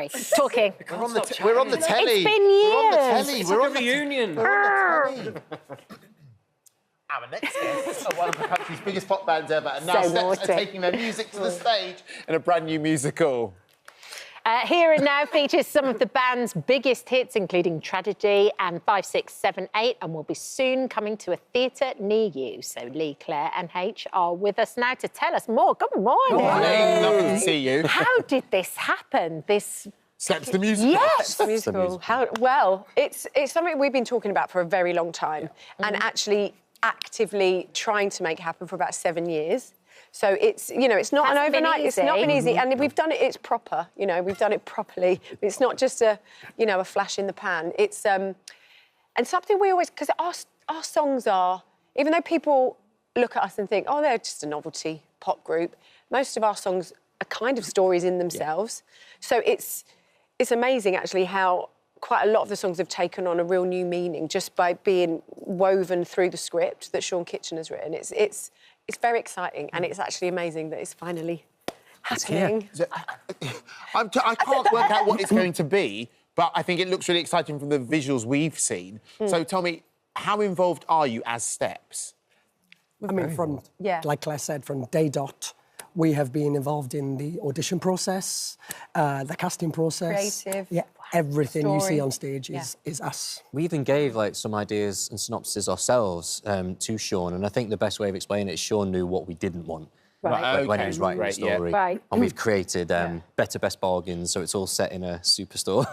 sorry. Talking. We're on the telly. It's been years. We're on the telly. It's like a reunion. We're on the telly. Our next guests are one of the country's biggest pop bands ever, and now Steps are taking their music to the stage in a brand new musical. Here and Now features some of the band's biggest hits, including Tragedy and 5, 6, 7, 8, and will be soon coming to a theatre near you. So Lee, Claire and H are with us now to tell us more. Good morning. Good morning. Lovely to see you. How did this happen? Steps the musical. Yes. The musical. Well, it's something we've been talking about for a very long time and actually actively trying to make happen for about 7 years. So it's, you know, it's not an overnight, it's not been easy. And we've done it, it's proper, you know, we've done it properly. It's not just a flash in the pan. It's, and something we always, because our songs are, even though people look at us and think, oh, they're just a novelty pop group, most of our songs are kind of stories in themselves. So it's amazing, actually, how quite a lot of the songs have taken on a real new meaning just by being woven through the script that Sean Kitchen has written. It's very exciting, and it's actually amazing that it's finally happening. I can't work out what it's going to be, but I think it looks really exciting from the visuals we've seen. So tell me, how involved are you as Steps? I mean, like Claire said, from day dot, we have been involved in the audition process, the casting process. Creative. Yeah, everything Story. you see on stage is us. We even gave, like, some ideas and synopses ourselves to Sean, and I think the best way of explaining it is Sean knew what we didn't want. Right. When he was writing the story. Yeah. Right. And we've created better best bargains, so it's all set in a superstore,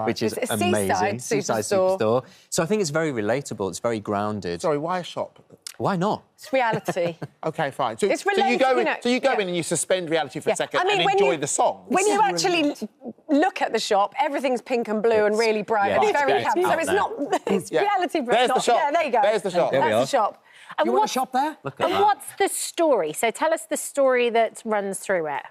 which is It's a amazing. seaside Superstore. So I think it's very relatable, it's very grounded. Sorry, why a shop? Why not? It's reality. OK, fine. So, It's you go in, related, in and you suspend reality for a second I mean, and enjoy the song. When you actually look at the shop, everything's pink and blue and really bright. Yeah, It's very happy. So out it's there. not... It's reality, but There's not... the shop. Yeah, there you go. There's the shop. There we That's the are. shop. And You want to shop there? And what's the story? So tell us the story that runs through it.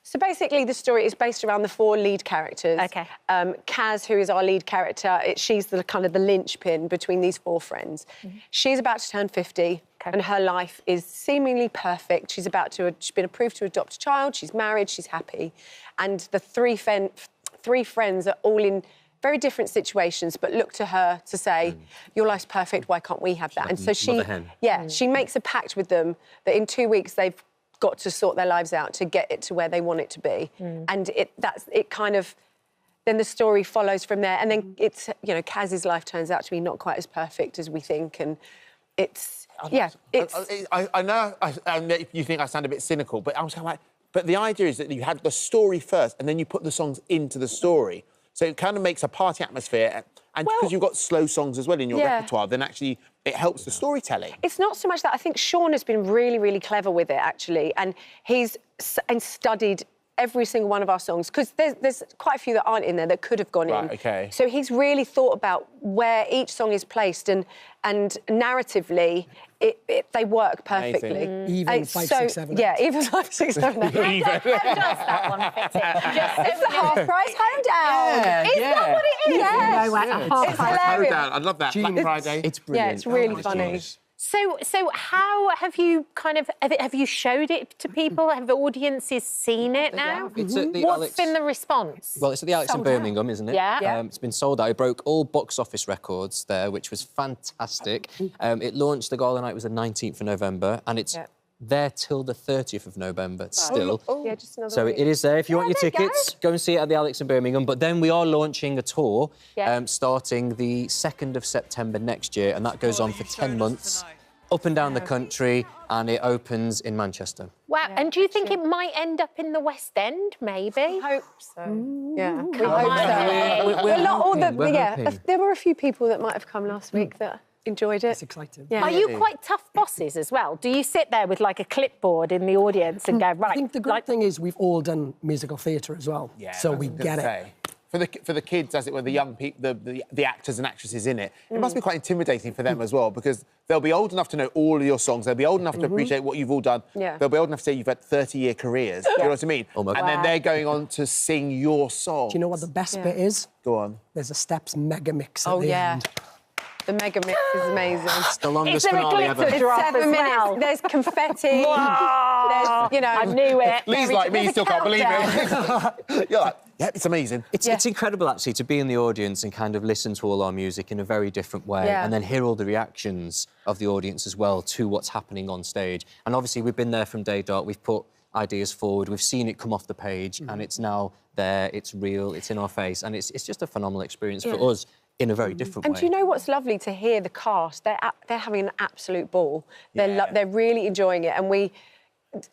So basically, the story is based around the 4 lead characters. OK. Kaz, who is our lead character, she's the kind of the linchpin between these 4 friends. She's about to turn 50, and her life is seemingly perfect. She's been approved to adopt a child. She's married. She's happy, and the 3 friends are all in very different situations, but look to her to say, your life's perfect, why can't we have that? And so she makes a pact with them that in 2 weeks they've got to sort their lives out to get it to where they want it to be. And then the story follows from there. And then it's, you know, Kaz's life turns out to be not quite as perfect as we think, and I know you think I sound a bit cynical, but I was kind of like, but the idea is that you had the story first and then you put the songs into the story. So it kind of makes a party atmosphere. And because you've got slow songs as well in your repertoire, then actually it helps the storytelling. It's not so much that. I think Sean has been really, really clever with it, actually. And he's studied every single one of our songs, because there's quite a few that aren't in there that could have gone in. OK. So he's really thought about where each song is placed, and narratively, they work perfectly. Even 5, 6, 7, 8. Yeah, even 5, 6, 7, 8. How does that one fit in? It's the half-price hoedown. Is that what it is? Yes. It's hilarious. I love that. Black Friday. It's brilliant. Yeah, it's really funny. So how have you have you showed it to people? Have the audiences seen it now? It's at the What's been the response? Well, it's at the Alex in Birmingham, isn't it? Yeah. It's been sold out. It broke all box office records there, which was fantastic. It launched, the gala night was the 19th of November, and it's there till the 30th of November still. Yeah, just another So week. it is there. If you want your tickets, go and see it at the Alex in Birmingham. But then we are launching a tour starting the 2nd of September next year, and that goes on for 10 months, up and down the country, and it opens in Manchester. Wow, and do you think it might end up in the West End, maybe? I hope so. Yeah, we on. hope so. We're hoping. There were a few people that might have come last week that enjoyed it. It's exciting. Yeah. Are you quite tough bosses as well? Do you sit there with, like, a clipboard in the audience and go, right... I think the great thing is we've all done musical theatre as well, so we get it. For the kids, as it were, the young people, the actors and actresses in it, it must be quite intimidating for them as well, because they'll be old enough to know all of your songs, they'll be old enough to appreciate what you've all done, they'll be old enough to say you've had 30-year careers, do you know what I mean? Almost. And then they're going on to sing your song. Do you know what the best bit is? Go on. There's a Steps mega mix at the end. The mega mix is amazing. It's the longest Is there a finale glitter ever. drop as 7 minutes. well? There's confetti. There's, you know... I knew it. Lee's like me, still can't believe it. You're like, Yeah, it's amazing. It's incredible, actually, to be in the audience and kind of listen to all our music in a very different way and then hear all the reactions of the audience as well to what's happening on stage. And obviously, we've been there from day dot. We've put ideas forward. We've seen it come off the page and it's now there, it's real, it's in our face. And it's just a phenomenal experience for us in a very different way. And do you know what's lovely to hear the cast? They're having an absolute ball. They're really enjoying it. And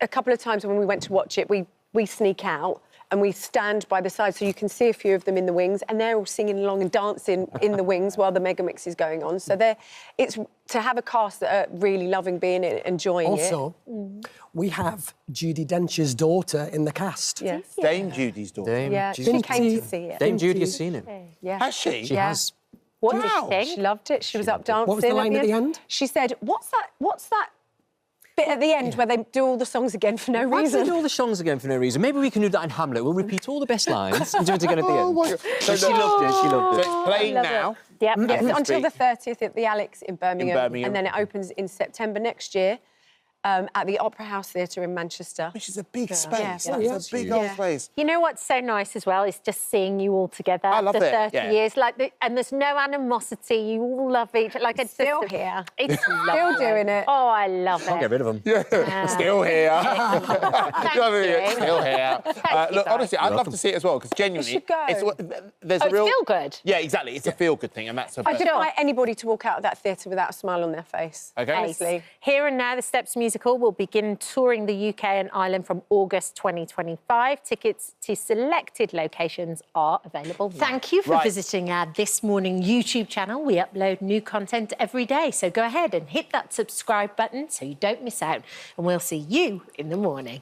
a couple of times when we went to watch it, we sneak out and we stand by the side so you can see a few of them in the wings and they're all singing along and dancing in the wings while the mega mix is going on. So it's to have a cast that are really loving being it, enjoying it. Also, we have Judi Dench's daughter in the cast. Yes. Dame Judy's daughter. She came to see it. Dame Judy has seen it. Yeah. Has she? She has. What did you think? She loved it. She was up dancing. What was the line at the end? She said, "What's that bit at the end where they do all the songs again for no Why do reason?" they do all the songs again for no reason? Maybe we can do that in Hamlet. We'll repeat all the best lines and do it again at the end. So she loved it. She loved it. So it's playing now. Yep. Yes, until the 30th at the Alex in Birmingham. Birmingham. And then it opens in September next year at the Opera House Theatre in Manchester. Which is a big space. Yeah. That's a big old place. You know what's so nice as well is just seeing you all together I love after it, 30 years. And there's no animosity. You all love each other. Like, it's Still just, here. It's Still lovely. doing it. Oh, I love it. Can't get rid of them. Still here. Thank you. Still here. Thank you, Look, guys. honestly, I'd love to see it as well, because genuinely... You should go. There's Oh, a real... it's feel good. Yeah, exactly. It's a feel-good thing, and that's... I defy anybody to walk out of that theatre without a smile on their face. Okay. Honestly. Here and Now, the Steps musical will begin touring the UK and Ireland from August 2025. Tickets to selected locations are available now. Thank you for visiting our This Morning YouTube channel. We upload new content every day, so go ahead and hit that subscribe button so you don't miss out. And we'll see you in the morning.